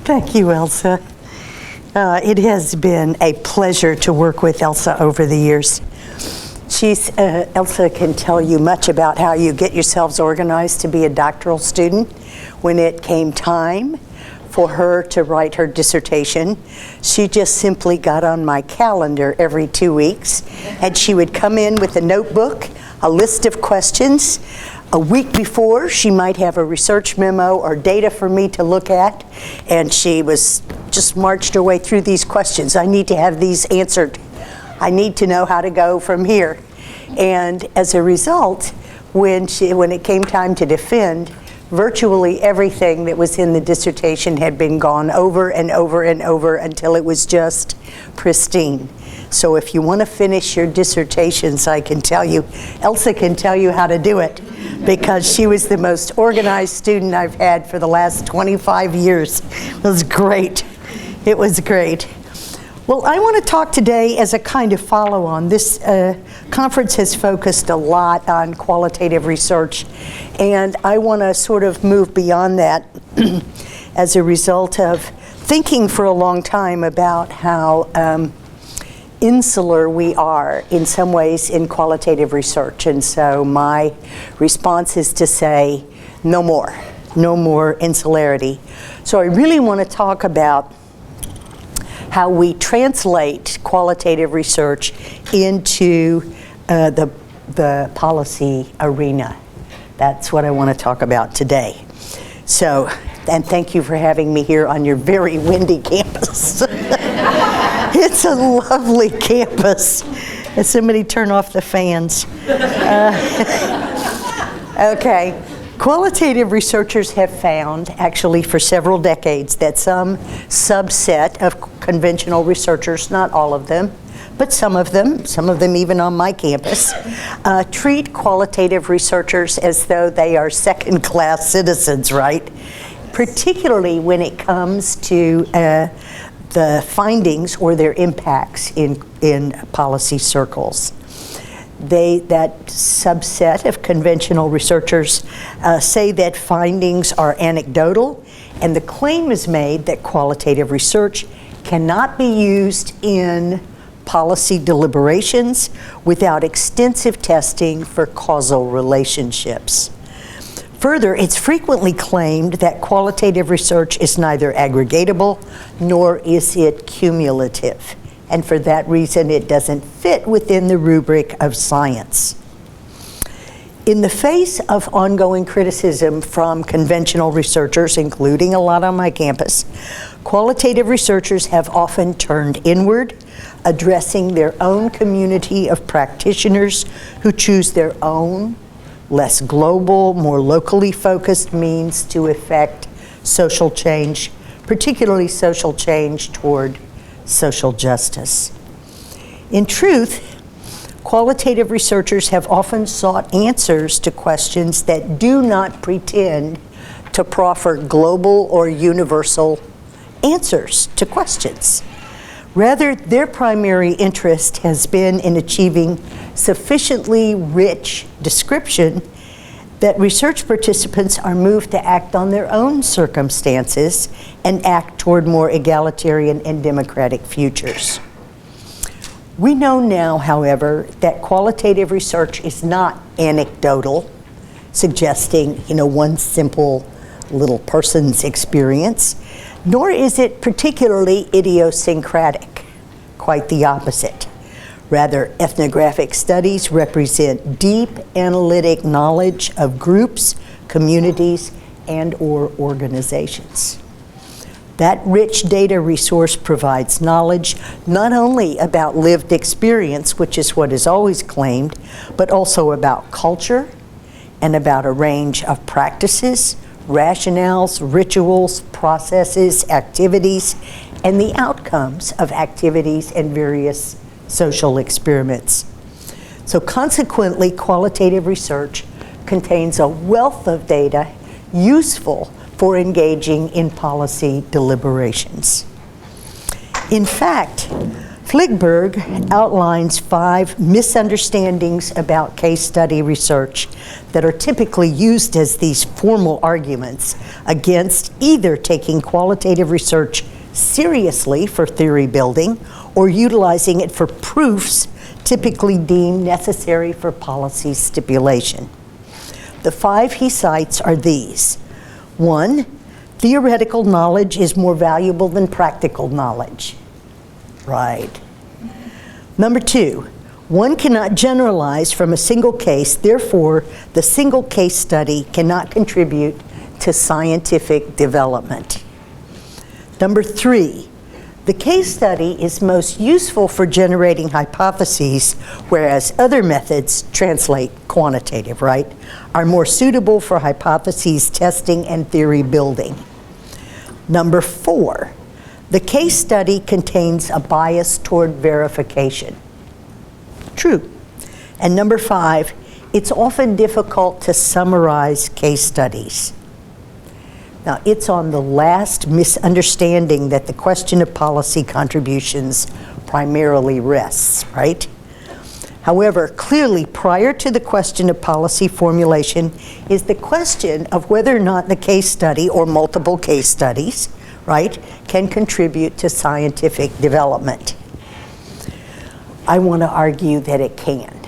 Thank you, Elsa. It has been a pleasure to work with Elsa over the years. Elsa can tell you much about how you get yourselves organized to be a doctoral student. When it came time for her to write her dissertation, she just simply got on my calendar every 2 weeks, and she would come in with a notebook, a list of questions. A week before, she might have a research memo or data for me to look at, and she was just marched her way through these questions. I need to have these answered. I need to know how to go from here. And as a result, when it came time to defend, virtually everything that was in the dissertation had been gone over and over and over until it was just pristine. So if you want to finish your dissertations, I can tell you, Elsa can tell you how to do it, because she was the most organized student I've had for the last 25 years. It was great. It was great. Well, I want to talk today as a kind of follow-on. This conference has focused a lot on qualitative research, and I want to sort of move beyond that as a result of thinking for a long time about how insular we are in some ways in qualitative research. And so my response is to say, no more insularity. So I really want to talk about how we translate qualitative research into the policy arena. That's what I want to talk about today. So, and thank you for having me here on your very windy campus. It's a lovely campus. Somebody turn off the fans. Okay. Qualitative researchers have found, actually for several decades, that some subset of conventional researchers, not all of them, but some of them even on my campus, treat qualitative researchers as though they are second-class citizens, right? Particularly when it comes to the findings or their impacts in policy circles. That subset of conventional researchers say that findings are anecdotal, and the claim is made that qualitative research cannot be used in policy deliberations without extensive testing for causal relationships. Further, it's frequently claimed that qualitative research is neither aggregatable nor is it cumulative. And for that reason, it doesn't fit within the rubric of science. In the face of ongoing criticism from conventional researchers, including a lot on my campus, qualitative researchers have often turned inward, addressing their own community of practitioners who choose their own, less global, more locally focused means to effect social change, particularly social change toward social justice. In truth, qualitative researchers have often sought answers to questions that do not pretend to proffer global or universal answers to questions. Rather, their primary interest has been in achieving sufficiently rich description that research participants are moved to act on their own circumstances and act toward more egalitarian and democratic futures. We know now, however, that qualitative research is not anecdotal, suggesting, one simple little person's experience, nor is it particularly idiosyncratic, quite the opposite. Rather, ethnographic studies represent deep analytic knowledge of groups, communities, and/or organizations. That rich data resource provides knowledge not only about lived experience, which is what is always claimed, but also about culture and about a range of practices, rationales, rituals, processes, activities, and the outcomes of activities and various social experiments. So consequently, qualitative research contains a wealth of data useful for engaging in policy deliberations. In fact, Fligberg outlines 5 misunderstandings about case study research that are typically used as these formal arguments against either taking qualitative research seriously for theory building or utilizing it for proofs typically deemed necessary for policy stipulation. The 5 he cites are these. 1, theoretical knowledge is more valuable than practical knowledge. Right. Number 2, one cannot generalize from a single case, therefore the single case study cannot contribute to scientific development. Number 3, the case study is most useful for generating hypotheses, whereas other methods, translate quantitative, right, are more suitable for hypotheses testing and theory building. Number 4, the case study contains a bias toward verification. True. And number 5, it's often difficult to summarize case studies. Now, it's on the last misunderstanding that the question of policy contributions primarily rests, right? However, clearly, prior to the question of policy formulation is the question of whether or not the case study or multiple case studies, right, can contribute to scientific development. I want to argue that it can.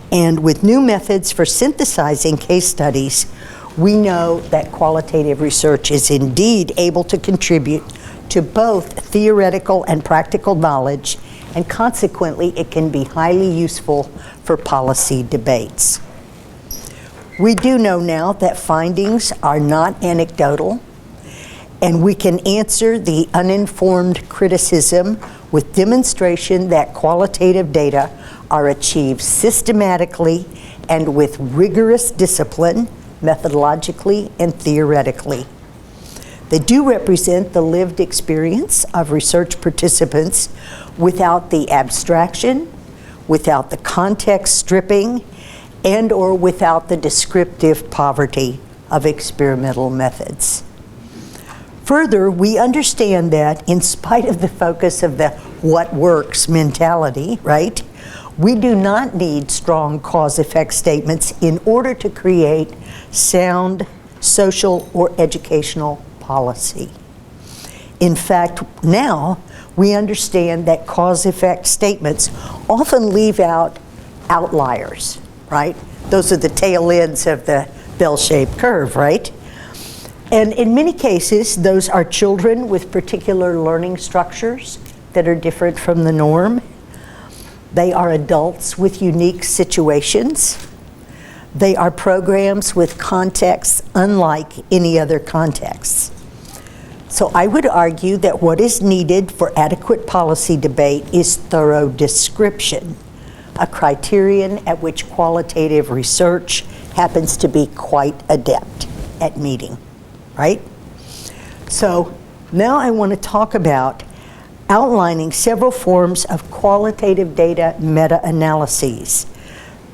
And with new methods for synthesizing case studies, we know that qualitative research is indeed able to contribute to both theoretical and practical knowledge, and consequently, it can be highly useful for policy debates. We do know now that findings are not anecdotal, and we can answer the uninformed criticism with demonstration that qualitative data are achieved systematically and with rigorous discipline, methodologically and theoretically. They do represent the lived experience of research participants without the abstraction, without the context stripping, and or without the descriptive poverty of experimental methods. Further, we understand that in spite of the focus of the what works mentality, right, we do not need strong cause-effect statements in order to create sound social or educational policy. In fact, now we understand that cause-effect statements often leave out outliers, right? Those are the tail ends of the bell-shaped curve, right? And in many cases, those are children with particular learning structures that are different from the norm. They are adults with unique situations. They are programs with contexts unlike any other contexts. So I would argue that what is needed for adequate policy debate is thorough description, a criterion at which qualitative research happens to be quite adept at meeting, right? So now I want to talk about outlining several forms of qualitative data meta-analyses.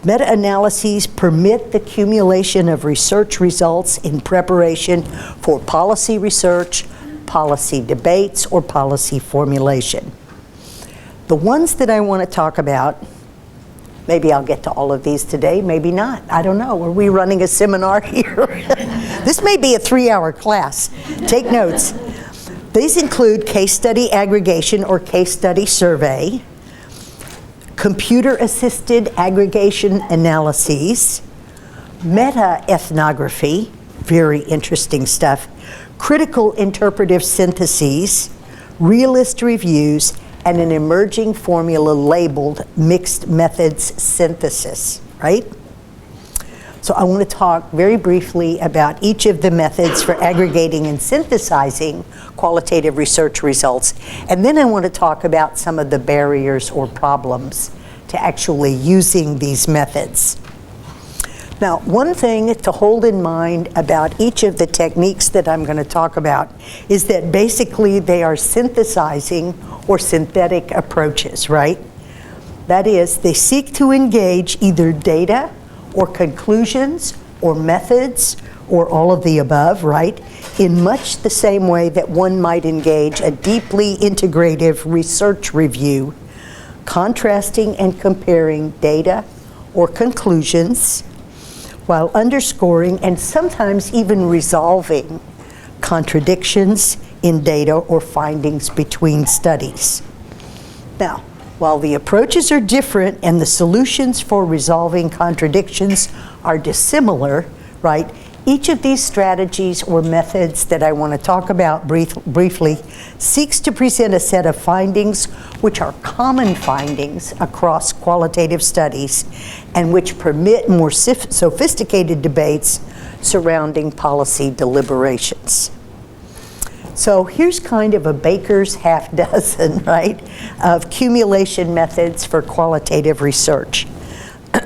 Meta-analyses permit the accumulation of research results in preparation for policy research, policy debates, or policy formulation. The ones that I want to talk about, maybe I'll get to all of these today, maybe not. I don't know. Are we running a seminar here? This may be a 3-hour class. Take notes. These include case study aggregation or case study survey, computer-assisted aggregation analyses, metaethnography, very interesting stuff, critical interpretive syntheses, realist reviews, and an emerging formula labeled mixed methods synthesis, right? So I want to talk very briefly about each of the methods for aggregating and synthesizing qualitative research results. And then I want to talk about some of the barriers or problems to actually using these methods. Now, one thing to hold in mind about each of the techniques that I'm going to talk about is that basically they are synthesizing or synthetic approaches, right? That is, they seek to engage either data or conclusions or methods or all of the above, right? In much the same way that one might engage a deeply integrative research review contrasting and comparing data or conclusions, while underscoring and sometimes even resolving contradictions in data or findings between studies. Now, while the approaches are different and the solutions for resolving contradictions are dissimilar, right, each of these strategies or methods that I want to talk about briefly seeks to present a set of findings which are common findings across qualitative studies and which permit more sophisticated debates surrounding policy deliberations. So here's kind of a baker's half dozen, right, of accumulation methods for qualitative research.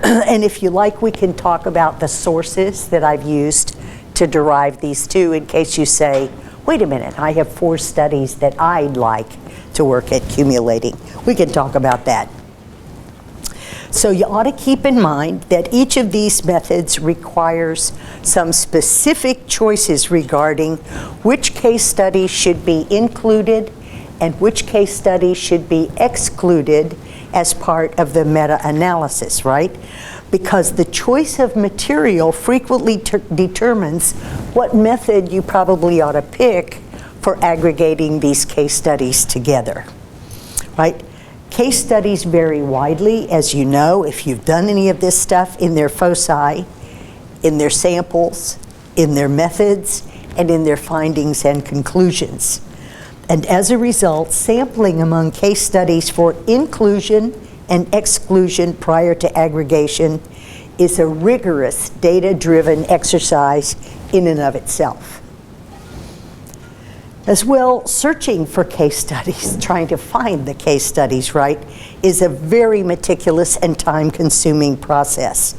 And if you like, we can talk about the sources that I've used to derive these two in case you say, wait a minute, I have 4 studies that I'd like to work at accumulating. We can talk about that. So you ought to keep in mind that each of these methods requires some specific choices regarding which case studies should be included and which case studies should be excluded as part of the meta-analysis, right? Because the choice of material frequently determines what method you probably ought to pick for aggregating these case studies together, right? Case studies vary widely, as you know, if you've done any of this stuff, in their foci, in their samples, in their methods, and in their findings and conclusions. And as a result, sampling among case studies for inclusion and exclusion prior to aggregation is a rigorous data-driven exercise in and of itself. As well, searching for case studies, trying to find the case studies, right, is a very meticulous and time-consuming process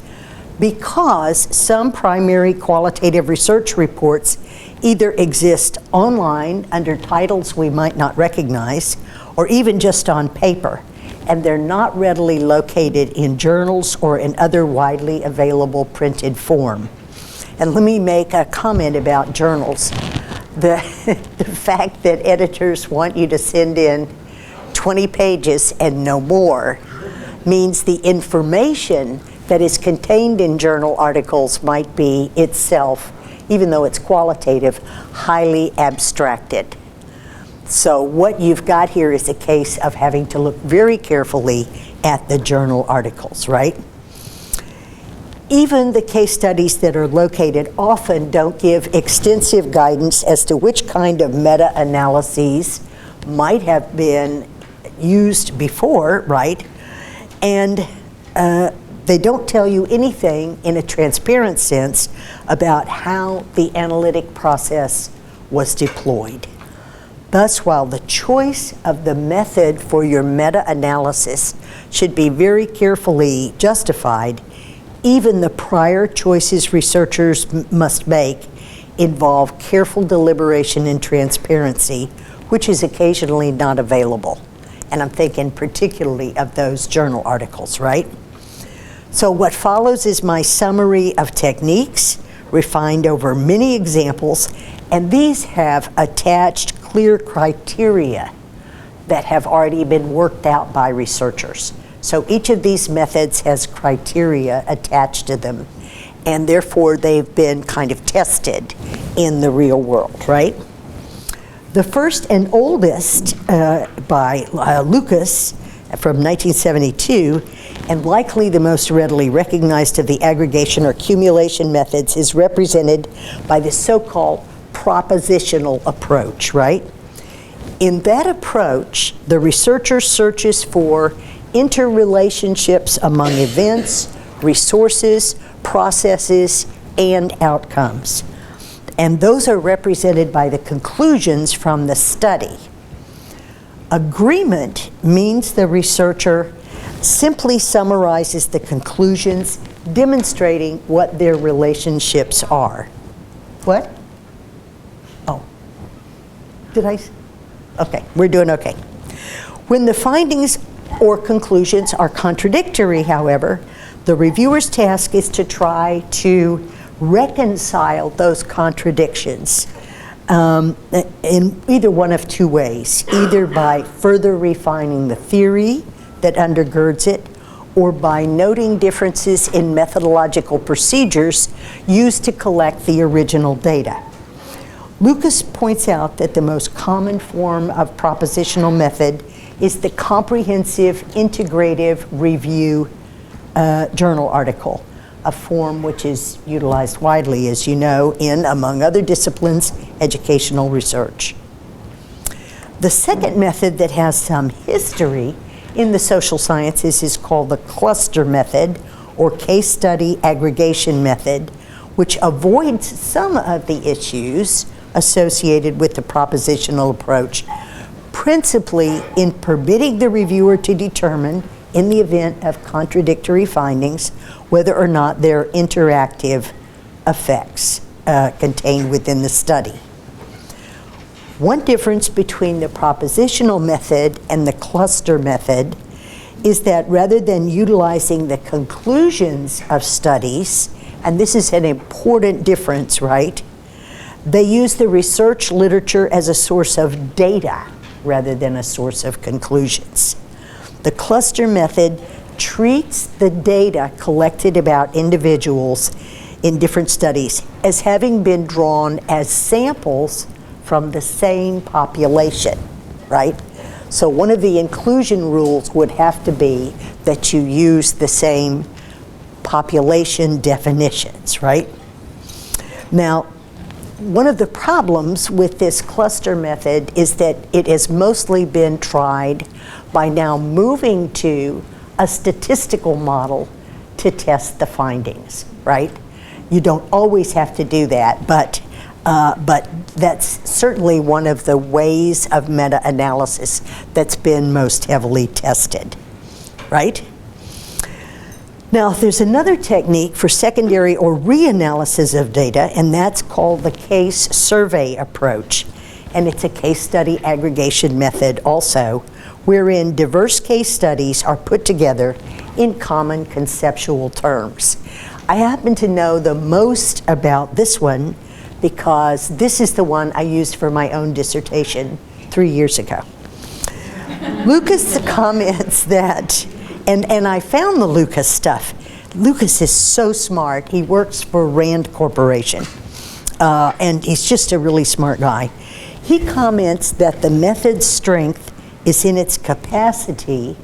because some primary qualitative research reports either exist online under titles we might not recognize or even just on paper, and they're not readily located in journals or in other widely available printed form. And let me make a comment about journals. The fact that editors want you to send in 20 pages and no more means the information that is contained in journal articles might be itself, even though it's qualitative, highly abstracted. So what you've got here is a case of having to look very carefully at the journal articles, right? Even the case studies that are located often don't give extensive guidance as to which kind of meta-analyses might have been used before, right? And they don't tell you anything in a transparent sense about how the analytic process was deployed. Thus, while the choice of the method for your meta-analysis should be very carefully justified, even the prior choices researchers must make involve careful deliberation and transparency, which is occasionally not available. And I'm thinking particularly of those journal articles, right? So what follows is my summary of techniques refined over many examples, and these have attached clear criteria that have already been worked out by researchers. So each of these methods has criteria attached to them, and therefore they've been kind of tested in the real world, right? The first and oldest by Lucas from 1972, and likely the most readily recognized of the aggregation or accumulation methods, is represented by the so-called propositional approach, right? In that approach, the researcher searches for interrelationships among events, resources, processes, and outcomes. And those are represented by the conclusions from the study. Agreement means the researcher simply summarizes the conclusions, demonstrating what their relationships are. What? Oh, did I? Okay, we're doing okay. When the findings or conclusions are contradictory, however, the reviewer's task is to try to reconcile those contradictions in either one of two ways, either by further refining the theory, that undergirds it, or by noting differences in methodological procedures used to collect the original data. Lucas points out that the most common form of propositional method is the comprehensive integrative review journal article, a form which is utilized widely, as you know, in, among other disciplines, educational research. The second method that has some history in the social sciences is called the cluster method, or case study aggregation method, which avoids some of the issues associated with the propositional approach, principally in permitting the reviewer to determine, in the event of contradictory findings, whether or not there are interactive effects contained within the study. One difference between the propositional method and the cluster method is that rather than utilizing the conclusions of studies, and this is an important difference, right? They use the research literature as a source of data rather than a source of conclusions. The cluster method treats the data collected about individuals in different studies as having been drawn as samples from the same population, right? So one of the inclusion rules would have to be that you use the same population definitions, right? Now, one of the problems with this cluster method is that it has mostly been tried by now moving to a statistical model to test the findings, right? You don't always have to do that, but that's certainly one of the ways of meta-analysis that's been most heavily tested, right? Now, there's another technique for secondary or reanalysis of data, and that's called the case survey approach. And it's a case study aggregation method also, wherein diverse case studies are put together in common conceptual terms. I happen to know the most about this one because this is the one I used for my own dissertation 3 years ago. Lucas comments that, and I found the Lucas stuff. Lucas is so smart. He works for Rand Corporation, and he's just a really smart guy. He comments that the method's strength is in its capacity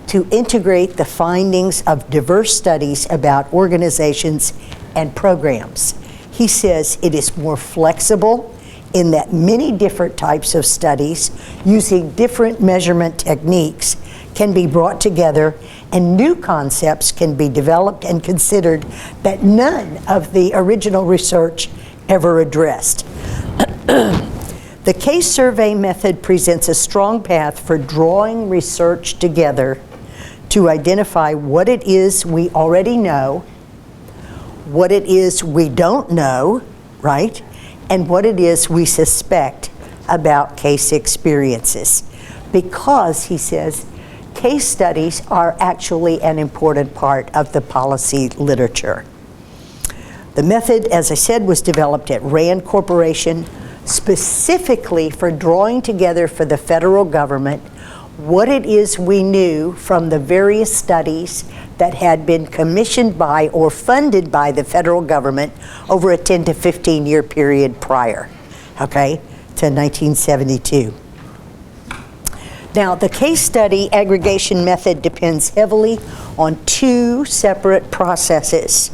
to integrate the findings of diverse studies about organizations and programs. He says it is more flexible in that many different types of studies using different measurement techniques can be brought together and new concepts can be developed and considered that none of the original research ever addressed. The case survey method presents a strong path for drawing research together to identify what it is we already know, what it is we don't know, right? And what it is we suspect about case experiences. Because, he says, case studies are actually an important part of the policy literature. The method, as I said, was developed at Rand Corporation specifically for drawing together for the federal government what it is we knew from the various studies that had been commissioned by or funded by the federal government over a 10 to 15 year period prior, okay, to 1972. Now, the case study aggregation method depends heavily on two separate processes: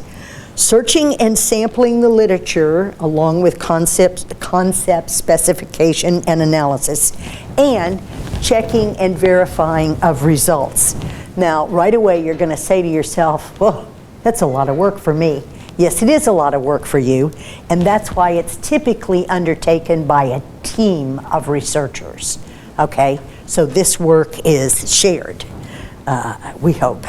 searching and sampling the literature along with concept specification and analysis, and checking and verifying of results. Now, right away, you're going to say to yourself, well, that's a lot of work for me. Yes, it is a lot of work for you, and that's why it's typically undertaken by a team of researchers, okay? So this work is shared, we hope.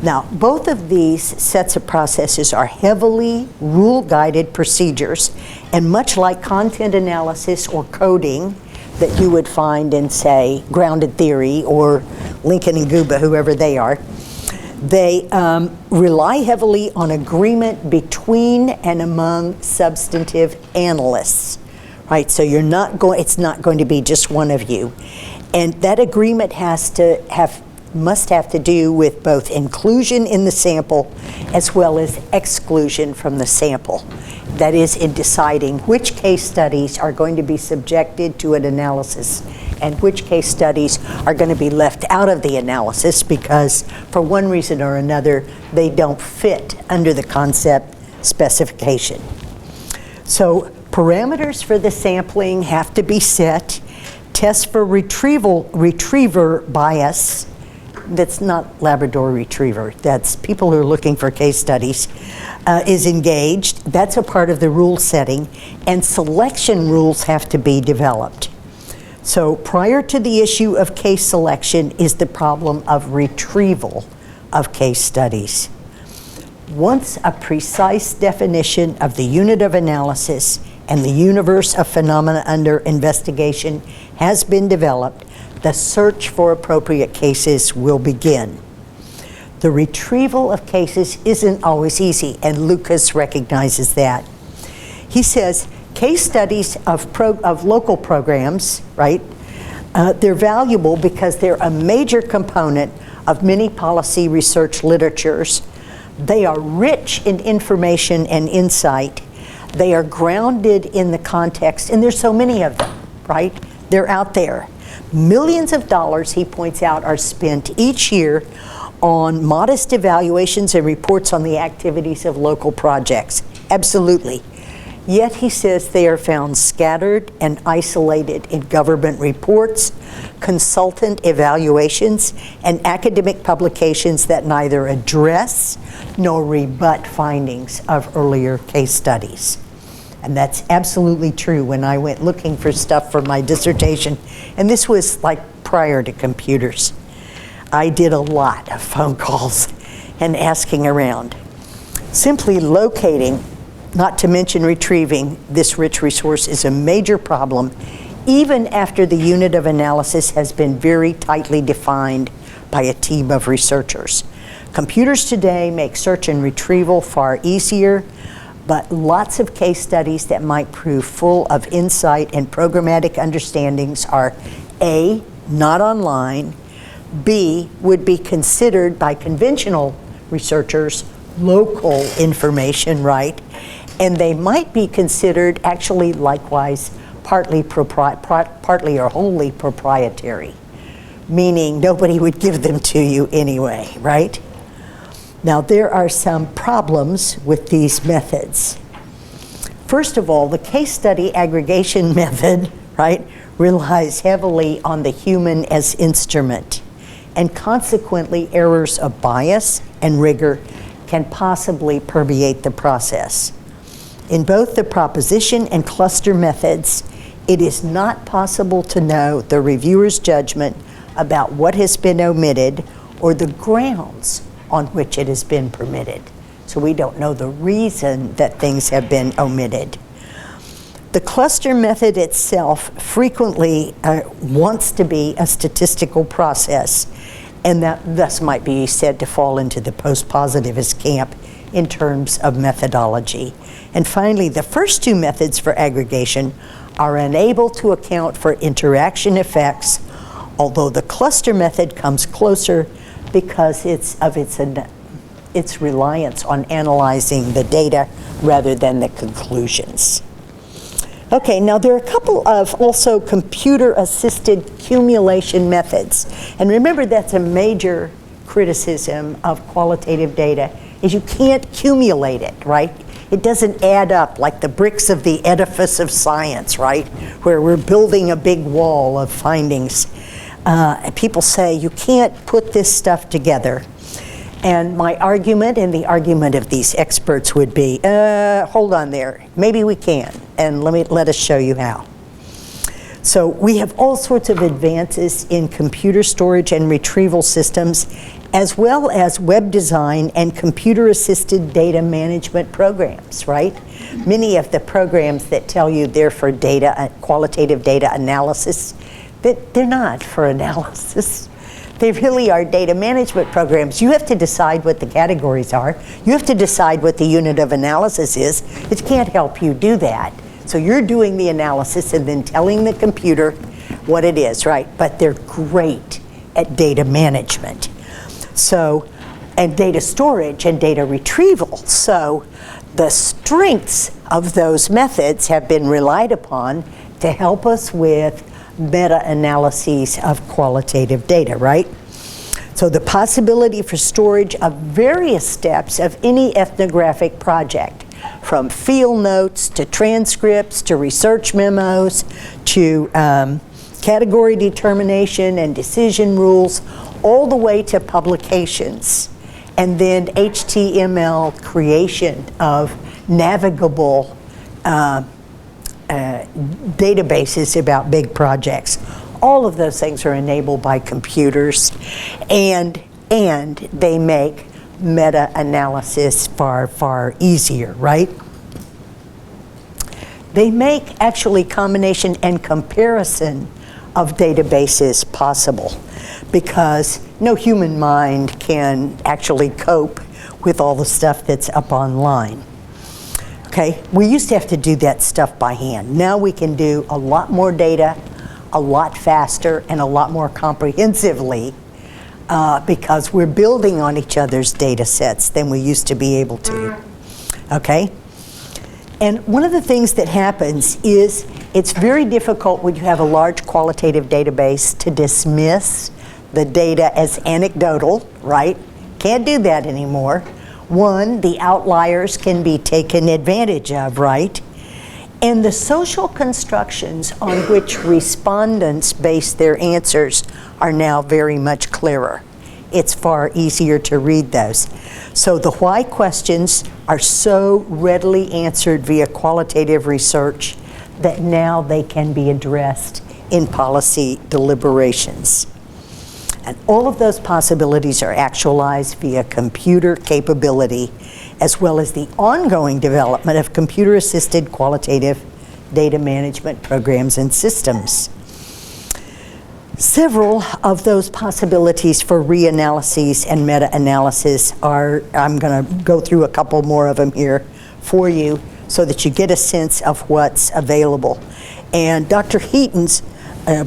Now, both of these sets of processes are heavily rule-guided procedures, and much like content analysis or coding that you would find in, say, grounded theory or Lincoln and Guba, whoever they are, they rely heavily on agreement between and among substantive analysts, right? So it's not going to be just one of you. And that agreement has to have must have to do with both inclusion in the sample as well as exclusion from the sample. That is, in deciding which case studies are going to be subjected to an analysis and which case studies are going to be left out of the analysis because, for one reason or another, they don't fit under the concept specification. So parameters for the sampling have to be set. Tests for retriever bias, that's not Labrador Retriever, that's people who are looking for case studies, is engaged. That's a part of the rule setting, and selection rules have to be developed. So prior to the issue of case selection is the problem of retrieval of case studies. Once a precise definition of the unit of analysis and the universe of phenomena under investigation has been developed, the search for appropriate cases will begin. The retrieval of cases isn't always easy, and Lucas recognizes that. He says case studies of local programs, right, they're valuable because they're a major component of many policy research literatures. They are rich in information and insight. They are grounded in the context, and there's so many of them, right? They're out there. Millions of dollars, he points out, are spent each year on modest evaluations and reports on the activities of local projects. Absolutely. Yet, he says, they are found scattered and isolated in government reports, consultant evaluations, and academic publications that neither address nor rebut findings of earlier case studies. And that's absolutely true when I went looking for stuff for my dissertation. And this was like prior to computers. I did a lot of phone calls and asking around. Simply locating, not to mention retrieving, this rich resource is a major problem, even after the unit of analysis has been very tightly defined by a team of researchers. Computers today make search and retrieval far easier, but lots of case studies that might prove full of insight and programmatic understandings are A, not online, B, would be considered by conventional researchers local information, right? And they might be considered actually likewise partly or wholly proprietary, meaning nobody would give them to you anyway, right? Now, there are some problems with these methods. First of all, the case study aggregation method, right, relies heavily on the human as instrument, and consequently errors of bias and rigor can possibly permeate the process. In both the proposition and cluster methods, it is not possible to know the reviewer's judgment about what has been omitted or the grounds on which it has been permitted. So we don't know the reason that things have been omitted. The cluster method itself frequently wants to be a statistical process, and that thus might be said to fall into the post-positivist camp in terms of methodology. And finally, the first two methods for aggregation are unable to account for interaction effects, although the cluster method comes closer because its reliance on analyzing the data rather than the conclusions. Okay, now there are a couple of also computer-assisted accumulation methods. And remember, that's a major criticism of qualitative data, is you can't accumulate it, right? It doesn't add up like the bricks of the edifice of science, right? Where we're building a big wall of findings. People say you can't put this stuff together. And my argument and the argument of these experts would be, hold on there, maybe we can, and let us show you how. So we have all sorts of advances in computer storage and retrieval systems, as well as web design and computer-assisted data management programs, right? Many of the programs that tell you they're for data, qualitative data analysis, they're not for analysis. They really are data management programs. You have to decide what the categories are. You have to decide what the unit of analysis is. It can't help you do that. So you're doing the analysis and then telling the computer what it is, right? But they're great at data management. So, and data storage and data retrieval. So the strengths of those methods have been relied upon to help us with meta-analyses of qualitative data, right? So the possibility for storage of various steps of any ethnographic project, from field notes to transcripts to research memos to category determination and decision rules, all the way to publications, and then HTML creation of navigable databases about big projects. All of those things are enabled by computers, and they make meta-analysis far, far easier, right? They make actually combination and comparison of databases possible, because no human mind can actually cope with all the stuff that's up online. Okay, we used to have to do that stuff by hand. Now we can do a lot more data, a lot faster, and a lot more comprehensively because we're building on each other's data sets than we used to be able to. Okay? And one of the things that happens is it's very difficult when you have a large qualitative database to dismiss the data as anecdotal, right? Can't do that anymore. One, the outliers can be taken advantage of, right? And the social constructions on which respondents base their answers are now very much clearer. It's far easier to read those. So the why questions are so readily answered via qualitative research that now they can be addressed in policy deliberations. And all of those possibilities are actualized via computer capability, as well as the ongoing development of computer-assisted qualitative data management programs and systems. Several of those possibilities for reanalyses and meta-analysis are, I'm going to go through a couple more of them here for you so that you get a sense of what's available. And Dr. Heaton's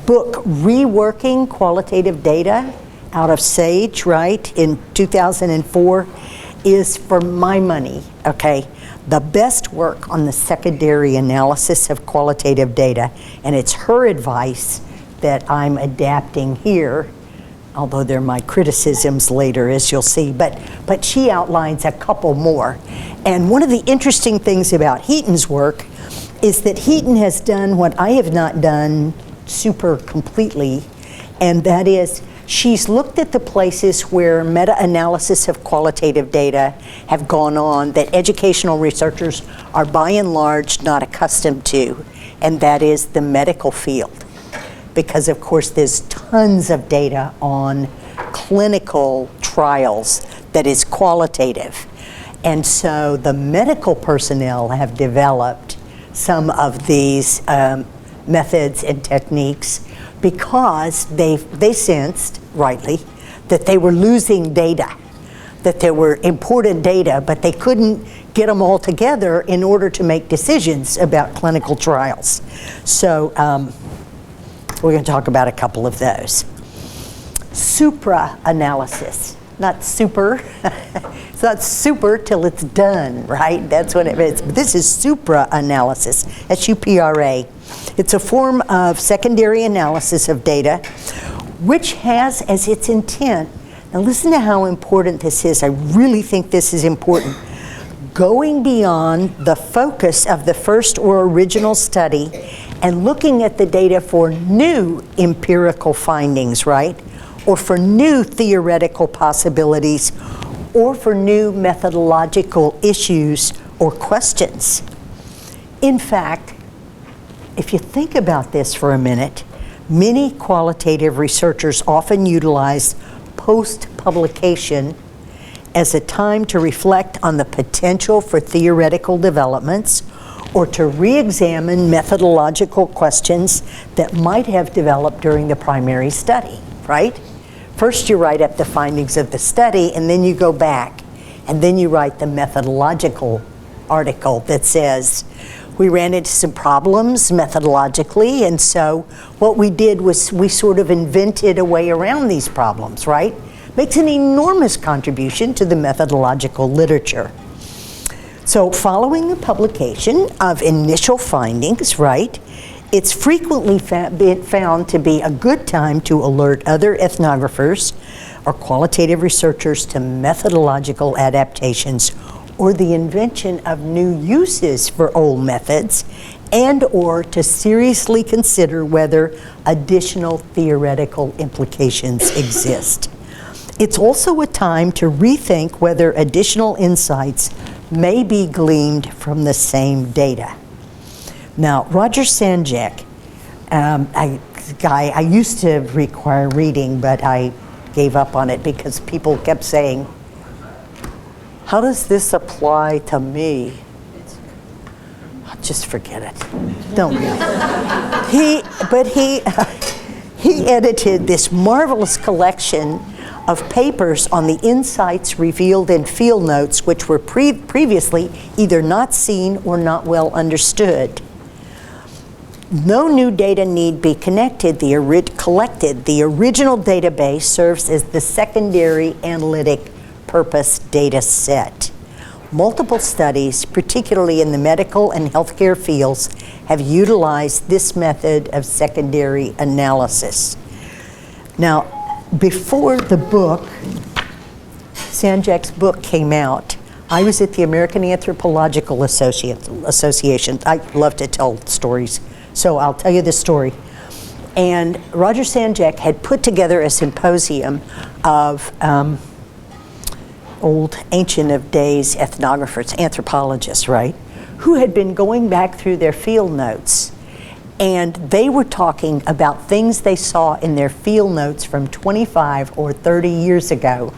book, Reworking Qualitative Data, out of SAGE, right, in 2004, is, for my money, okay, the best work on the secondary analysis of qualitative data. And it's her advice that I'm adapting here, although they're my criticisms later, as you'll see, but she outlines a couple more. And one of the interesting things about Heaton's work is that Heaton has done what I have not done super completely, and that is she's looked at the places where meta-analysis of qualitative data have gone on that educational researchers are by and large not accustomed to, and that is the medical field. Because of course there's tons of data on clinical trials that is qualitative. And so the medical personnel have developed some of these methods and techniques because they sensed, rightly, that they were losing data, that there were important data, but they couldn't get them all together in order to make decisions about clinical trials. So we're going to talk about a couple of those. Supraanalysis, not super. It's not super till it's done, right? That's what it is. But this is supraanalysis, S-U-P-R-A. It's a form of secondary analysis of data, which has as its intent, now listen to how important this is. I really think this is important. Going beyond the focus of the first or original study and looking at the data for new empirical findings, right? Or for new theoretical possibilities, or for new methodological issues or questions. In fact, if you think about this for a minute, many qualitative researchers often utilize post-publication as a time to reflect on the potential for theoretical developments or to re-examine methodological questions that might have developed during the primary study, right? First you write up the findings of the study, and then you go back, and then you write the methodological article that says, We ran into some problems methodologically, and so what we did was we sort of invented a way around these problems, right? Makes an enormous contribution to the methodological literature. So following the publication of initial findings, right, it's frequently been found to be a good time to alert other ethnographers or qualitative researchers to methodological adaptations or the invention of new uses for old methods, and or to seriously consider whether additional theoretical implications exist. It's also a time to rethink whether additional insights may be gleaned from the same data. Now, Roger Sanjak, I used to require reading, but I gave up on it because people kept saying, how does this apply to me? Just forget it. Don't read it. He edited this marvelous collection of papers on the insights revealed in field notes which were previously either not seen or not well understood. No new data need be collected. The original database serves as the secondary analytic purpose data set. Multiple studies, particularly in the medical and healthcare fields, have utilized this method of secondary analysis. Now, before the book, Sanjak's book came out, I was at the American Anthropological Association. I love to tell stories, so I'll tell you this story. And Roger Sanjak had put together a symposium of old ancient of days ethnographers, anthropologists, right, who had been going back through their field notes, and they were talking about things they saw in their field notes from 25 or 30 years ago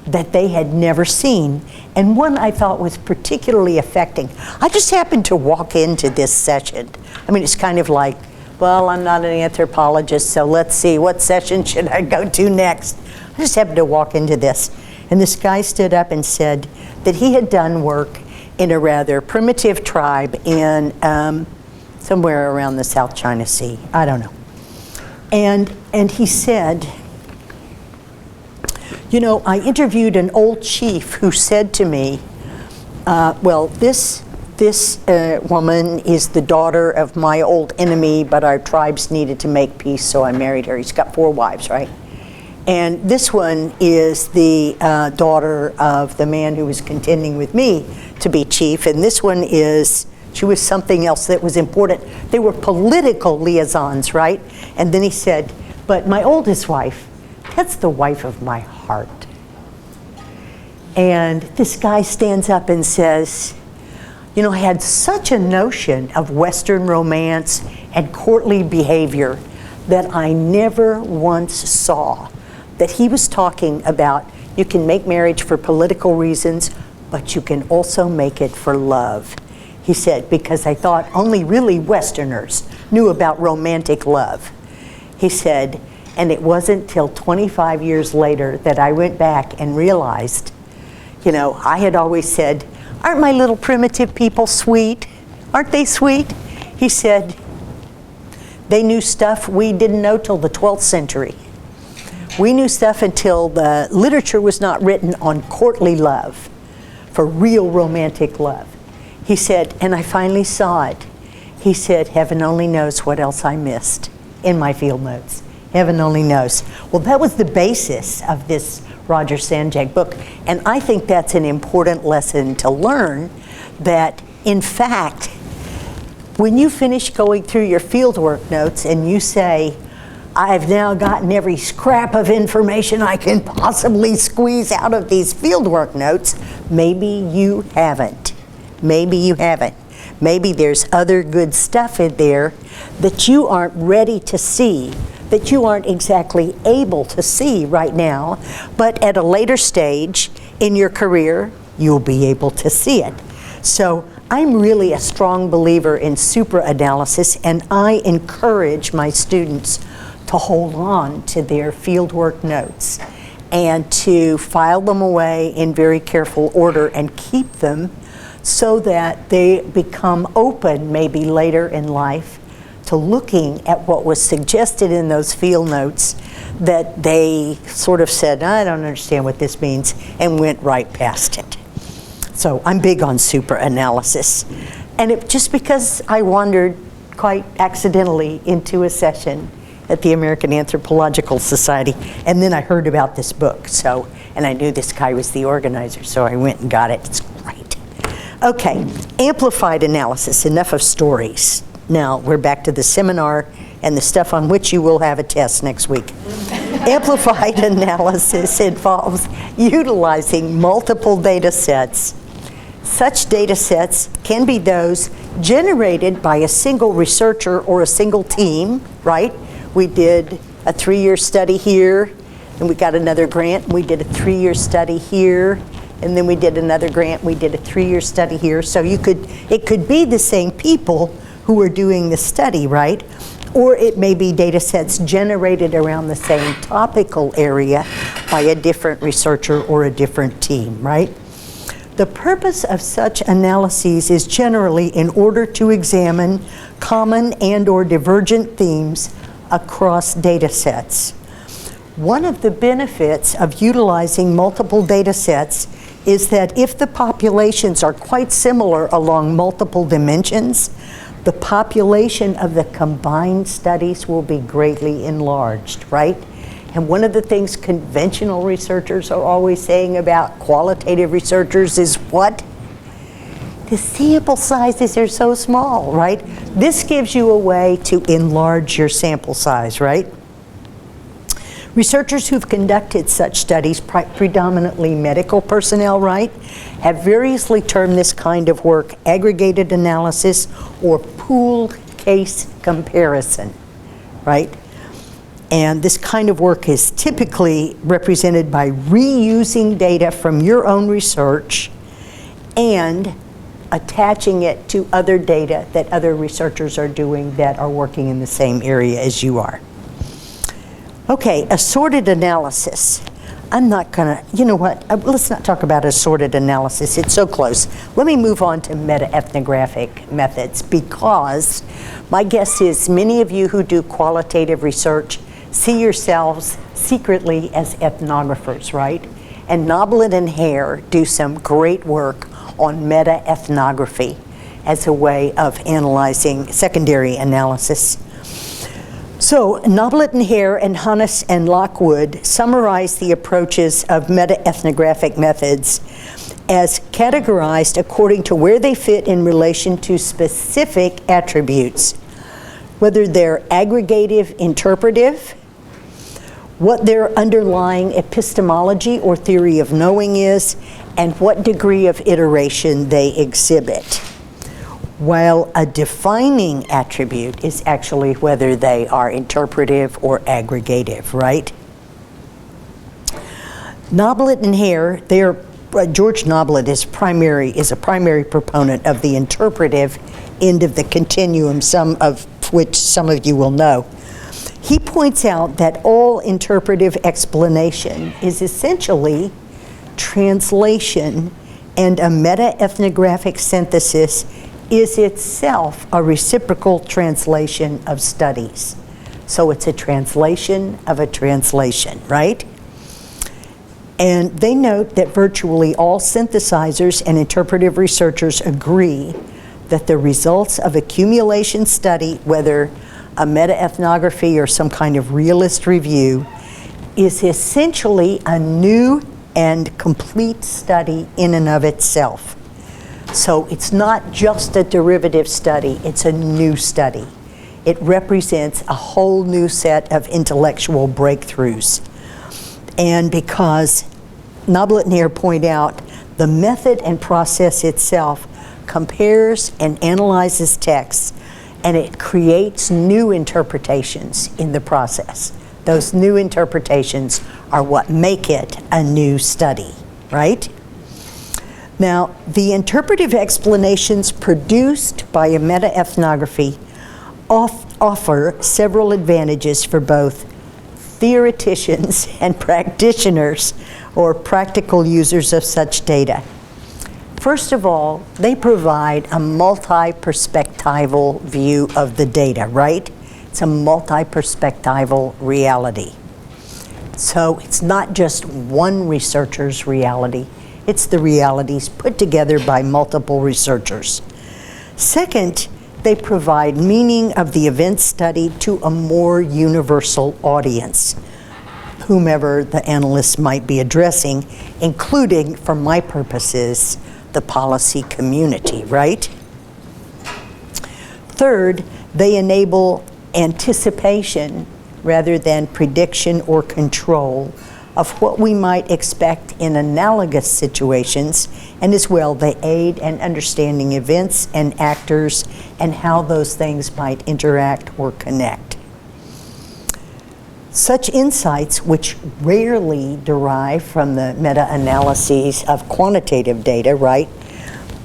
that they had never seen. And one I thought was particularly affecting. I just happened to walk into this session. I mean, it's kind of like, well, I'm not an anthropologist, so let's see, what session should I go to next? I just happened to walk into this. And this guy stood up and said that he had done work in a rather primitive tribe in somewhere around the South China Sea. I don't know. And he said, you know, I interviewed an old chief who said to me, well, this woman is the daughter of my old enemy, but our tribes needed to make peace, so I married her. He's got 4 wives, right? And this one is the daughter of the man who was contending with me to be chief, and this one she was something else that was important. They were political liaisons, right? And then he said, but my oldest wife, that's the wife of my heart. And this guy stands up and says, you know, I had such a notion of Western romance and courtly behavior that I never once saw that he was talking about you can make marriage for political reasons, but you can also make it for love. He said, because I thought only really Westerners knew about romantic love. He said, and it wasn't till 25 years later that I went back and realized, you know, I had always said, aren't my little primitive people sweet? Aren't they sweet? He said, they knew stuff we didn't know till the 12th century. We knew stuff until the literature was not written on courtly love, for real romantic love. He said, and I finally saw it. He said, heaven only knows what else I missed in my field notes. Heaven only knows. Well, that was the basis of this Roger Sanjak book, and I think that's an important lesson to learn, that in fact, when you finish going through your fieldwork notes and you say, I've now gotten every scrap of information I can possibly squeeze out of these fieldwork notes, maybe you haven't. Maybe you haven't. Maybe there's other good stuff in there that you aren't ready to see, that you aren't exactly able to see right now, but at a later stage in your career, you'll be able to see it. So I'm really a strong believer in supraanalysis, and I encourage my students to hold on to their fieldwork notes and to file them away in very careful order and keep them so that they become open maybe later in life to looking at what was suggested in those field notes that they sort of said, I don't understand what this means, and went right past it. So I'm big on supraanalysis. And just because I wandered quite accidentally into a session at the American Anthropological Society, and then I heard about this book, and I knew this guy was the organizer, so I went and got it. It's great. Okay, amplified analysis, enough of stories. Now, we're back to the seminar and the stuff on which you will have a test next week. Amplified analysis involves utilizing multiple data sets. Such data sets can be those generated by a single researcher or a single team, right? We did a 3-year study here, and we got another grant. We did a 3-year study here, and then we did another grant. We did a 3-year study here. So it could be the same people who are doing the study, right? Or it may be data sets generated around the same topical area by a different researcher or a different team, right? The purpose of such analyses is generally in order to examine common and/or divergent themes across data sets. One of the benefits of utilizing multiple data sets is that if the populations are quite similar along multiple dimensions, the population of the combined studies will be greatly enlarged, right? And one of the things conventional researchers are always saying about qualitative researchers is what? The sample sizes are so small, right? This gives you a way to enlarge your sample size, right? Researchers who've conducted such studies, predominantly medical personnel, right, have variously termed this kind of work aggregated analysis or pooled case comparison, right? And this kind of work is typically represented by reusing data from your own research and attaching it to other data that other researchers are doing that are working in the same area as you are. Okay, assorted analysis. I'm not gonna, you know what, let's not talk about assorted analysis, it's so close. Let me move on to metaethnographic methods, because my guess is many of you who do qualitative research see yourselves secretly as ethnographers, right? And Noblet and Hare do some great work on metaethnography as a way of analyzing secondary analysis. So Noblet and Hare and Hannes and Lockwood summarize the approaches of metaethnographic methods as categorized according to where they fit in relation to specific attributes, whether they're aggregative, interpretive, what their underlying epistemology or theory of knowing is, and what degree of iteration they exhibit. While a defining attribute is actually whether they are interpretive or aggregative, right? Noblet and Hare, George Noblet is a primary proponent of the interpretive end of the continuum, some of which some of you will know. He points out that all interpretive explanation is essentially translation, and a metaethnographic synthesis is itself a reciprocal translation of studies. So it's a translation of a translation, right? And they note that virtually all synthesizers and interpretive researchers agree that the results of accumulation study, whether a metaethnography or some kind of realist review, is essentially a new and complete study in and of itself. So it's not just a derivative study, it's a new study. It represents a whole new set of intellectual breakthroughs. And because Noblet and Hare point out, the method and process itself compares and analyzes texts, and it creates new interpretations in the process. Those new interpretations are what make it a new study, right? Now, the interpretive explanations produced by a metaethnography offer several advantages for both theoreticians and practitioners or practical users of such data. First of all, they provide a multi-perspectival view of the data, right? It's a multi-perspectival reality. So it's not just one researcher's reality, it's the realities put together by multiple researchers. Second, they provide meaning of the event studied to a more universal audience, whomever the analysts might be addressing, including, for my purposes, the policy community, right? Third, they enable anticipation rather than prediction or control of what we might expect in analogous situations, and as well, they aid in understanding events and actors and how those things might interact or connect. Such insights, which rarely derive from the meta-analyses of quantitative data, right?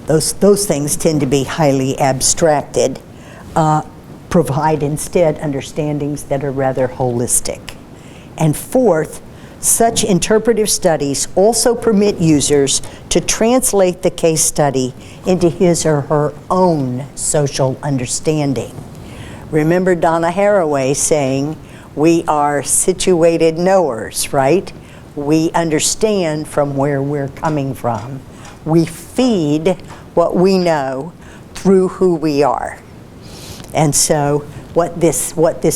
Those things tend to be highly abstracted, provide instead understandings that are rather holistic. And fourth, such interpretive studies also permit users to translate the case study into his or her own social understanding. Remember Donna Haraway saying, we are situated knowers, right? We understand from where we're coming from. We feed what we know through who we are. And so what this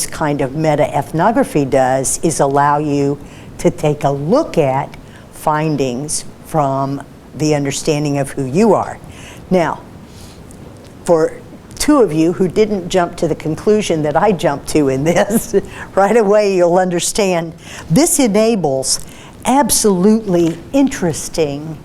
kind of metaethnography does is allow you to take a look at findings from the understanding of who you are. Now, for two of you who didn't jump to the conclusion that I jumped to in this, right away you'll understand this enables absolutely interesting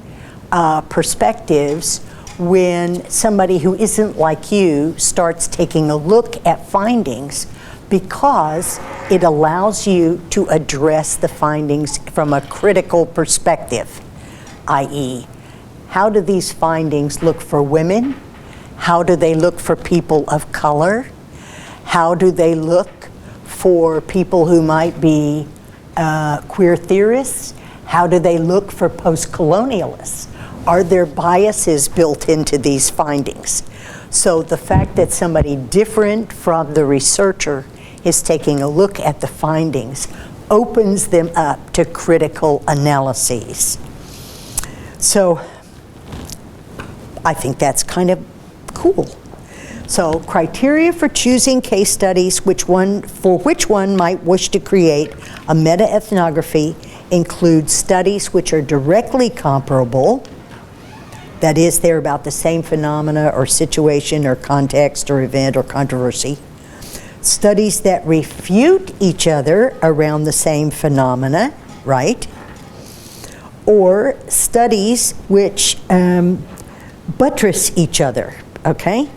perspectives when somebody who isn't like you starts taking a look at findings, because it allows you to address the findings from a critical perspective, i.e., how do these findings look for women? How do they look for people of color? How do they look for people who might be queer theorists? How do they look for post-colonialists? Are there biases built into these findings? So the fact that somebody different from the researcher is taking a look at the findings opens them up to critical analyses. So I think that's kind of cool. So criteria for choosing case studies for which one might wish to create a metaethnography include studies which are directly comparable, that is, they're about the same phenomena or situation or context or event or controversy. Studies that refute each other around the same phenomena, right? Or studies which buttress each other, okay?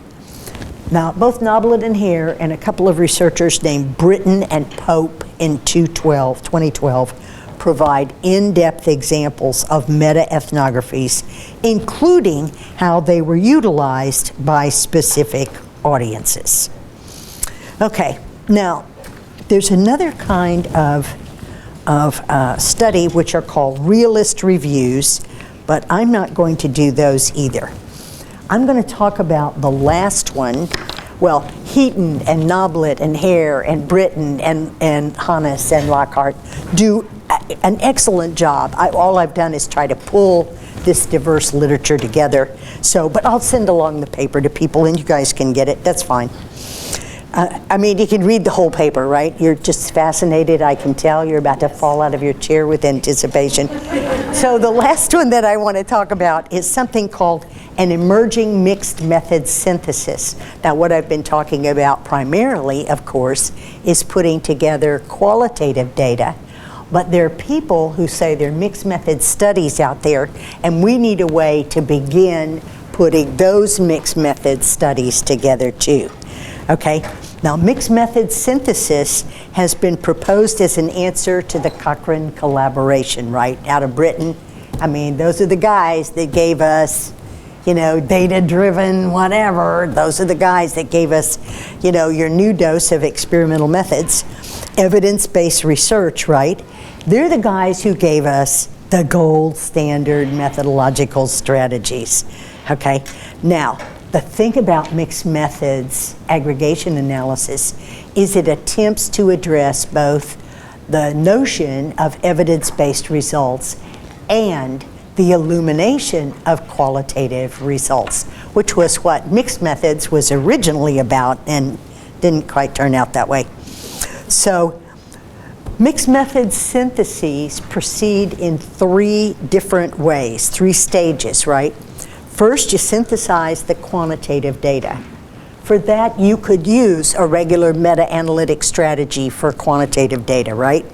Now, both Noblet and Hare and a couple of researchers named Britton and Pope in 2012 provide in-depth examples of meta-ethnographies, including how they were utilized by specific audiences. Okay, now, there's another kind of study which are called Realist Reviews, but I'm not going to do those either. I'm going to talk about the last one. Well, Heaton and Noblet and Hare and Britton and Hannes and Lockhart do an excellent job. All I've done is try to pull this diverse literature together. So, but I'll send along the paper to people and you guys can get it. That's fine. I mean, you can read the whole paper, right? You're just fascinated. I can tell you're about to fall out of your chair with anticipation. So the last one that I want to talk about is something called an emerging mixed method synthesis. Now, what I've been talking about primarily, of course, is putting together qualitative data. But there are people who say there are mixed method studies out there, and we need a way to begin putting those mixed method studies together too. Okay, now mixed method synthesis has been proposed as an answer to the Cochrane collaboration, right, out of Britain. I mean, those are the guys that gave us, you know, data-driven whatever. Those are the guys that gave us, you know, your new dose of experimental methods, evidence-based research, right? They're the guys who gave us The gold standard methodological strategies. Okay, now the thing about mixed methods aggregation analysis is it attempts to address both the notion of evidence-based results and the illumination of qualitative results, which was what mixed methods was originally about and didn't quite turn out that way. So mixed methods syntheses proceed in 3 different ways, 3 stages, right? First, you synthesize the quantitative data. For that, you could use a regular meta-analytic strategy for quantitative data, right?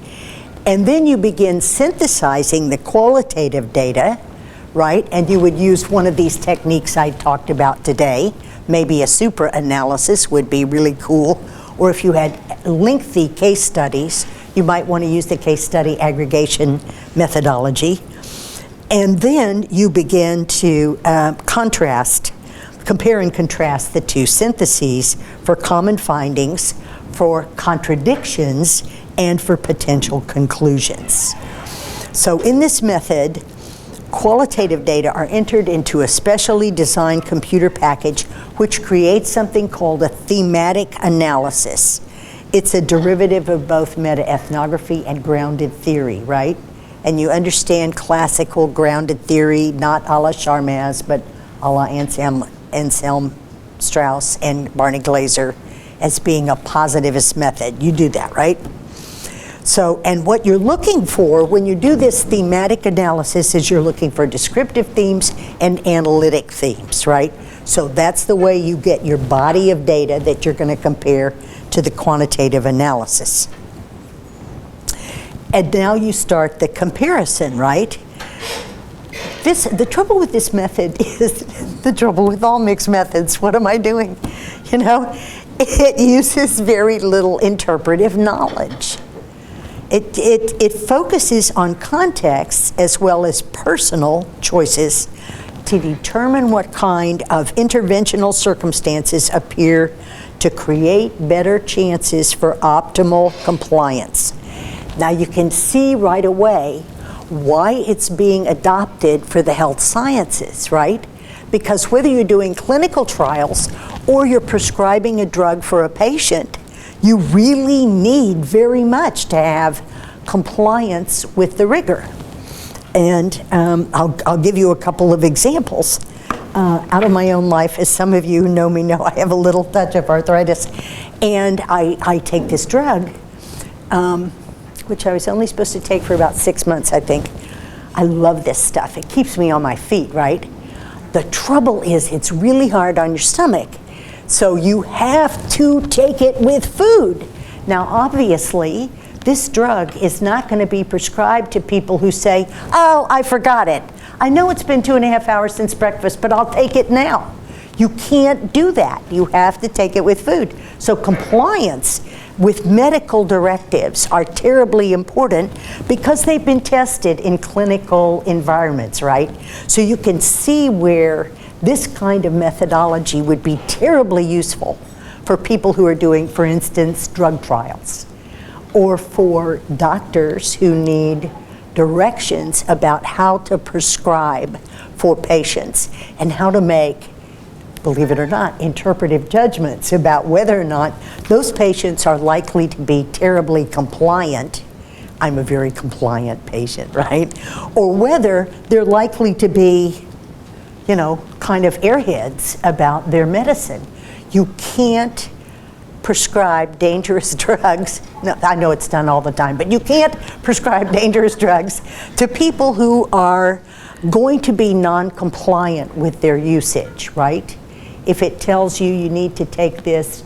And then you begin synthesizing the qualitative data, right? And you would use one of these techniques I talked about today. Maybe a supraanalysis would be really cool. Or if you had lengthy case studies, you might want to use the case study aggregation methodology. And then you begin to compare and contrast the 2 syntheses for common findings, for contradictions, and for potential conclusions. So in this method, qualitative data are entered into a specially designed computer package which creates something called a thematic analysis. It's a derivative of both metaethnography and grounded theory, right? And you understand classical grounded theory, not a la Charmas, but a la Anselm Strauss and Barney Glaser, as being a positivist method. You do that, right? So, and what you're looking for when you do this thematic analysis is you're looking for descriptive themes and analytic themes, right? So that's the way you get your body of data that you're going to compare to the quantitative analysis. And now you start the comparison, right? The trouble with this method is the trouble with all mixed methods. What am I doing? You know, it uses very little interpretive knowledge. It focuses on context as well as personal choices to determine what kind of interventional circumstances appear to create better chances for optimal compliance. Now you can see right away why it's being adopted for the health sciences, right? Because whether you're doing clinical trials or you're prescribing a drug for a patient, you really need very much to have compliance with the rigor. And I'll give you a couple of examples out of my own life. As some of you who know me know, I have a little touch of arthritis. And I take this drug, which I was only supposed to take for about 6 months, I think. I love this stuff. It keeps me on my feet, right? The trouble is it's really hard on your stomach. So you have to take it with food. Now, obviously, this drug is not going to be prescribed to people who say, oh, I forgot it. I know it's been 2.5 hours since breakfast, but I'll take it now. You can't do that. You have to take it with food. So compliance with medical directives are terribly important because they've been tested in clinical environments, right? So you can see where this kind of methodology would be terribly useful for people who are doing, for instance, drug trials, or for doctors who need directions about how to prescribe for patients and how to make, believe it or not, interpretive judgments about whether or not those patients are likely to be terribly compliant. I'm a very compliant patient, right? Or whether they're likely to be, you know, kind of airheads about their medicine. You can't prescribe dangerous drugs. No, I know it's done all the time, but you can't prescribe dangerous drugs to people who are going to be non-compliant with their usage, right? If it tells you you need to take this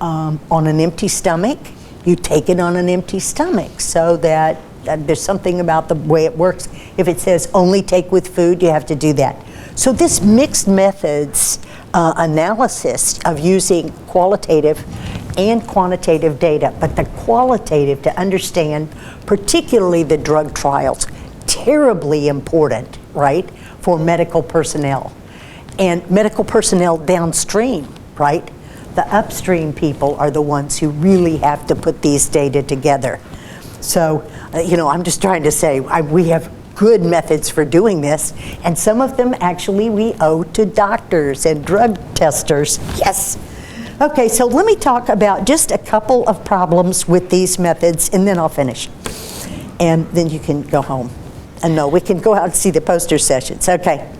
on an empty stomach, you take it on an empty stomach so that there's something about the way it works. If it says only take with food, you have to do that. So this mixed methods analysis of using qualitative and quantitative data, but the qualitative to understand particularly the drug trials, terribly important, right, for medical personnel. And medical personnel downstream, right? The upstream people are the ones who really have to put these data together. So, you know, I'm just trying to say we have good methods for doing this, and some of them actually we owe to doctors and drug testers. Yes. Okay, so let me talk about just a couple of problems with these methods, and then I'll finish. And then you can go home. And no, we can go out and see the poster sessions. Okay.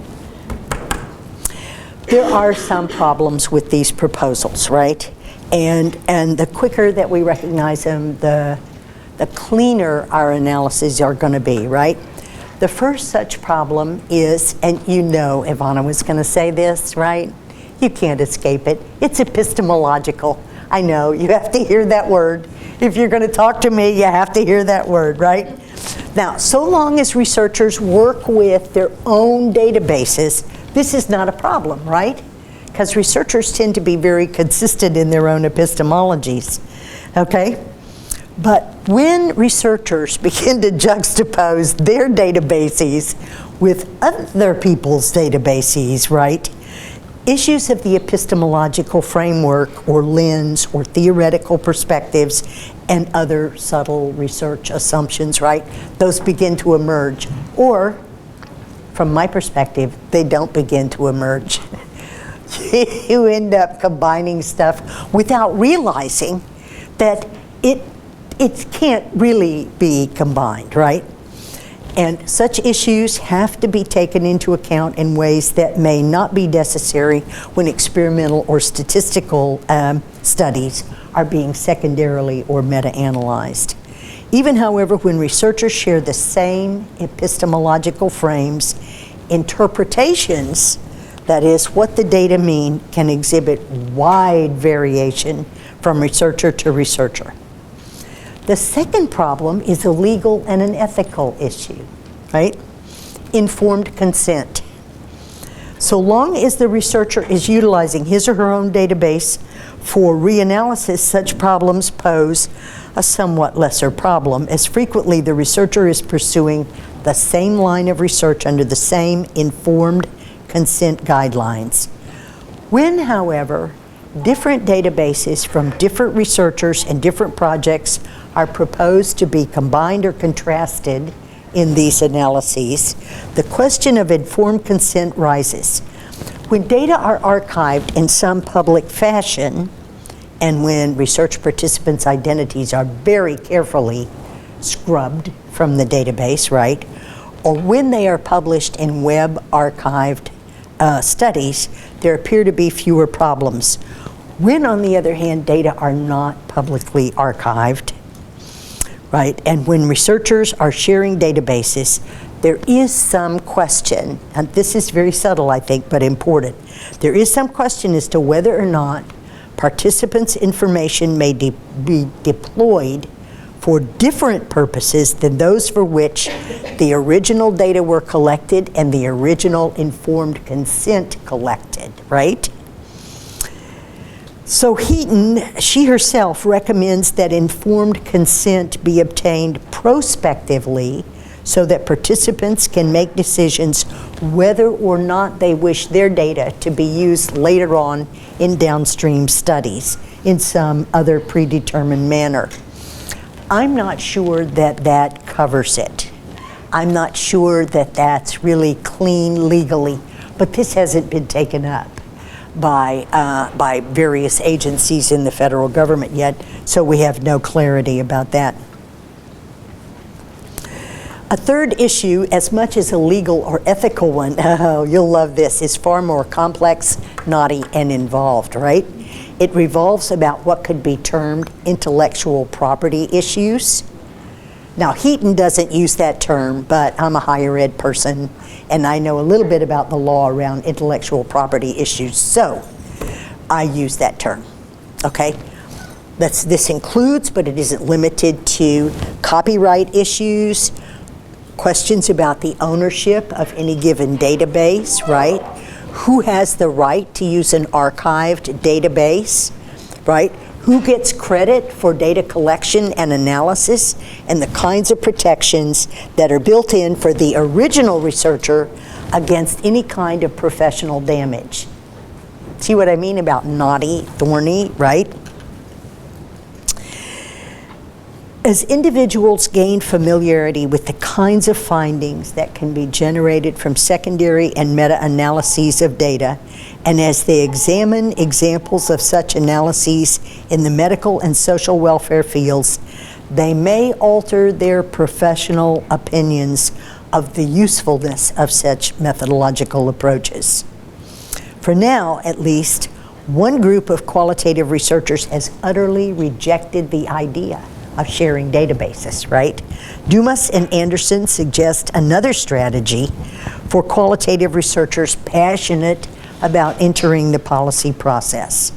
There are some problems with these proposals, right? And the quicker that we recognize them, the cleaner our analyses are going to be, right? The first such problem is, and you know Yvonna was going to say this, right? You can't escape it. It's epistemological. I know, you have to hear that word. If you're going to talk to me, you have to hear that word, right? Now, so long as researchers work with their own databases, this is not a problem, right? Because researchers tend to be very consistent in their own epistemologies, okay? But when researchers begin to juxtapose their databases with other people's databases, right? Issues of the epistemological framework or lens or theoretical perspectives and other subtle research assumptions, right? Those begin to emerge. Or, from my perspective, they don't begin to emerge. You end up combining stuff without realizing that it can't really be combined, right? And such issues have to be taken into account in ways that may not be necessary when experimental or statistical studies are being secondarily or meta-analyzed. Even, however, when researchers share the same epistemological frames, interpretations, that is, what the data mean, can exhibit wide variation from researcher to researcher. The second problem is a legal and an ethical issue, right? Informed consent. So long as the researcher is utilizing his or her own database for reanalysis, such problems pose a somewhat lesser problem, as frequently the researcher is pursuing the same line of research under the same informed consent guidelines. When, however, different databases from different researchers and different projects are proposed to be combined or contrasted in these analyses, the question of informed consent rises. When data are archived in some public fashion, and when research participants' identities are very carefully scrubbed from the database, right? Or when they are published in web archived studies, there appear to be fewer problems. When, on the other hand, data are not publicly archived, right, and when researchers are sharing databases, there is some question, and this is very subtle, I think, but important. There is some question as to whether or not participants' information may be deployed for different purposes than those for which the original data were collected and the original informed consent collected, right? So Heaton, she herself recommends that informed consent be obtained prospectively so that participants can make decisions whether or not they wish their data to be used later on in downstream studies in some other predetermined manner. I'm not sure that that covers it. I'm not sure that that's really clean legally, but this hasn't been taken up by various agencies in the federal government yet, so we have no clarity about that. A third issue, as much as a legal or ethical one, oh, you'll love this, is far more complex, knotty, and involved, right? It revolves about what could be termed intellectual property issues. Now, Heaton doesn't use that term, but I'm a higher ed person, and I know a little bit about the law around intellectual property issues, so I use that term, okay? This includes, but it isn't limited to, copyright issues, questions about the ownership of any given database, right? Who has the right to use an archived database, right? Who gets credit for data collection and analysis, and the kinds of protections that are built in for the original researcher against any kind of professional damage. See what I mean about knotty, thorny, right? As individuals gain familiarity with the kinds of findings that can be generated from secondary and meta-analyses of data, and as they examine examples of such analyses in the medical and social welfare fields, they may alter their professional opinions of the usefulness of such methodological approaches. For now, at least, one group of qualitative researchers has utterly rejected the idea of sharing databases, right? Dumas and Anderson suggest another strategy for qualitative researchers passionate about entering the policy process.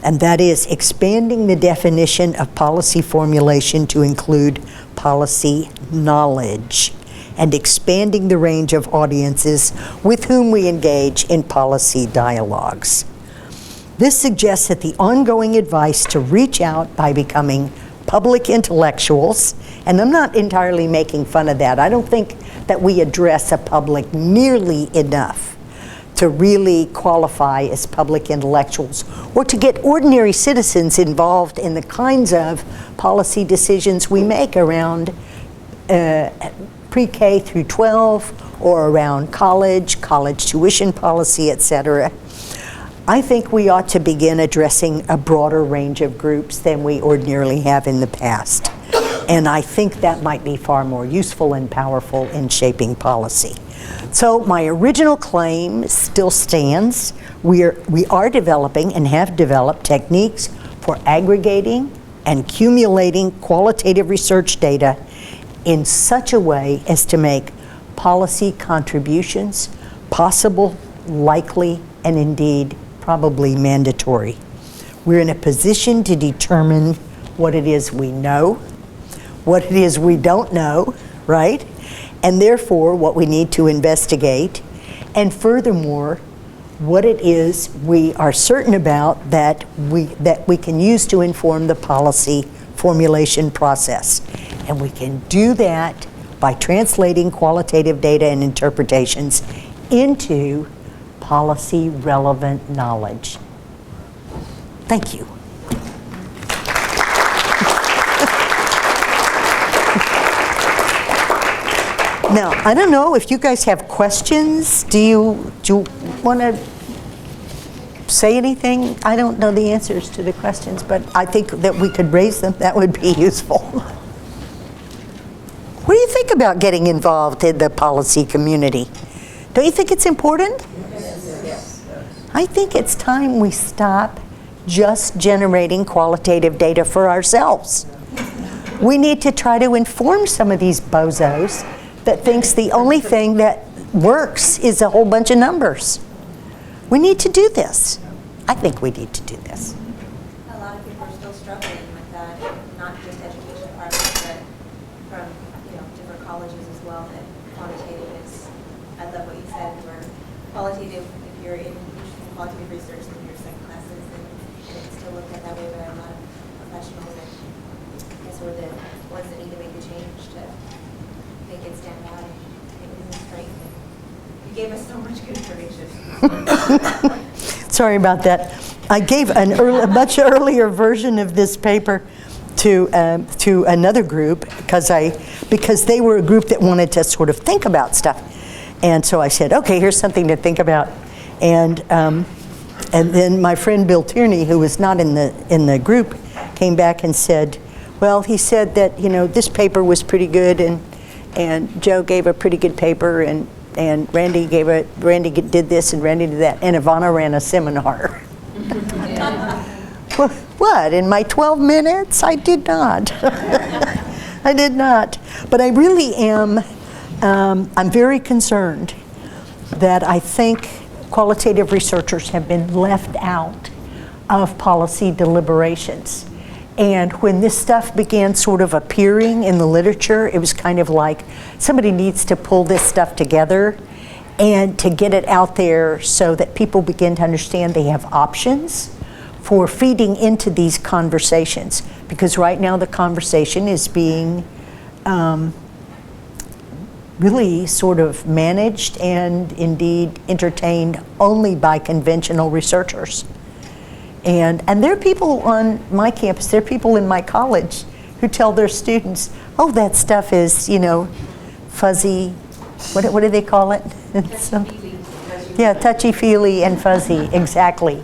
And that is expanding the definition of policy formulation to include policy knowledge, and expanding the range of audiences with whom we engage in policy dialogues. This suggests that the ongoing advice to reach out by becoming public intellectuals, and I'm not entirely making fun of that. I don't think that we address a public nearly enough to really qualify as public intellectuals, or to get ordinary citizens involved in the kinds of policy decisions we make around pre-K through 12, or around college tuition policy, etc. I think we ought to begin addressing a broader range of groups than we ordinarily have in the past. And I think that might be far more useful and powerful in shaping policy. So my original claim still stands. We are developing and have developed techniques for aggregating and accumulating qualitative research data in such a way as to make policy contributions possible, likely, and indeed probably mandatory. We're in a position to determine what it is we know, what it is we don't know, right? And therefore what we need to investigate, and furthermore, what it is we are certain about that we can use to inform the policy formulation process. And we can do that by translating qualitative data and interpretations into policy relevant knowledge. Thank you. Now, I don't know if you guys have questions. Do you want to say anything? I don't know the answers to the questions, but I think that we could raise them. That would be useful. What do you think about getting involved in the policy community? Don't you think it's important? Yes. I think it's time we stop just generating qualitative data for ourselves. We need to try to inform some of these bozos that thinks the only thing that works is a whole bunch of numbers. We need to do this. I think we need to do this. A lot of people are still struggling with that, not just education departments, but from different colleges as well, that quantitative is, I love what you said, where qualitative, if you're in qualitative research, then you're second classes, and it's still looked at that way by a lot of professionals, and I guess we're the ones that need to make a change to make it stand out and make it a strength. You gave us so much good information. Sorry about that. I gave a much earlier version of this paper to another group because they were a group that wanted to sort of think about stuff, and so I said, okay, here's something to think about, and then my friend Bill Tierney, who was not in the group, came back and said, well, he said that this paper was pretty good, and Joe gave a pretty good paper, and Randy did this and Randy did that, and Yvonna ran a seminar. Well, what, in my 12 minutes? I did not. I did not. But I really am, I'm very concerned that I think qualitative researchers have been left out of policy deliberations. And when this stuff began sort of appearing in the literature, it was kind of like somebody needs to pull this stuff together and to get it out there so that people begin to understand they have options for feeding into these conversations. Because right now the conversation is being really sort of managed and indeed entertained only by conventional researchers. And there are people on my campus, there are people in my college who tell their students, oh, that stuff is, fuzzy, what do they call it? Yeah, touchy-feely and fuzzy, exactly.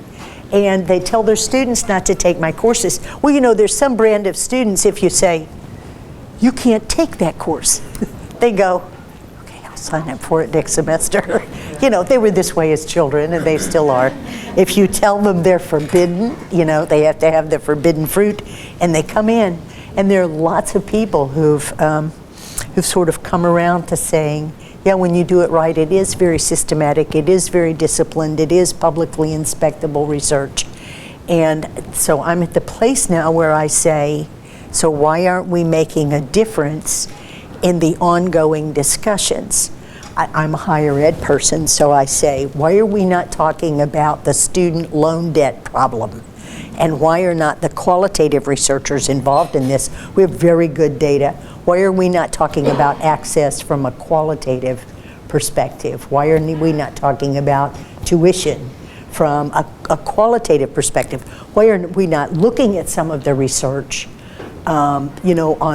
And they tell their students not to take my courses. Well, there's some brand of students, if you say, you can't take that course, they go, okay, I'll sign up for it next semester. They were this way as children, and they still are. If you tell them they're forbidden, they have to have the forbidden fruit, and they come in. And there are lots of people who've sort of come around to saying, yeah, when you do it right, it is very systematic, it is very disciplined, it is publicly inspectable research. And so I'm at the place now where I say, so why aren't we making a difference in the ongoing discussions? I'm a higher ed person, so I say, why are we not talking about the student loan debt problem? And why are not the qualitative researchers involved in this? We have very good data. Why are we not talking about access from a qualitative perspective? Why are we not talking about tuition from a qualitative perspective? Why are we not looking at some of the research, on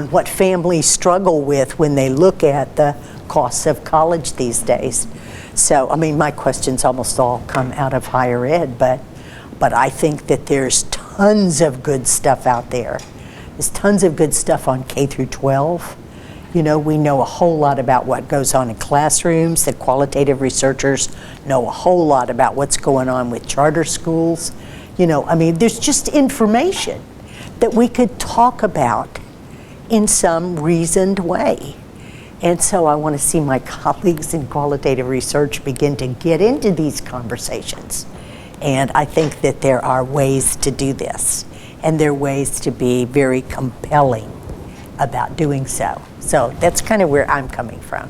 what families struggle with when they look at the costs of college these days? So, my questions almost all come out of higher ed, but I think that there's tons of good stuff out there. There's tons of good stuff on K through 12. We know a whole lot about what goes on in classrooms. The qualitative researchers know a whole lot about what's going on with charter schools. There's just information that we could talk about in some reasoned way. And so I want to see my colleagues in qualitative research begin to get into these conversations. And I think that there are ways to do this, and there are ways to be very compelling about doing so. So that's kind of where I'm coming from.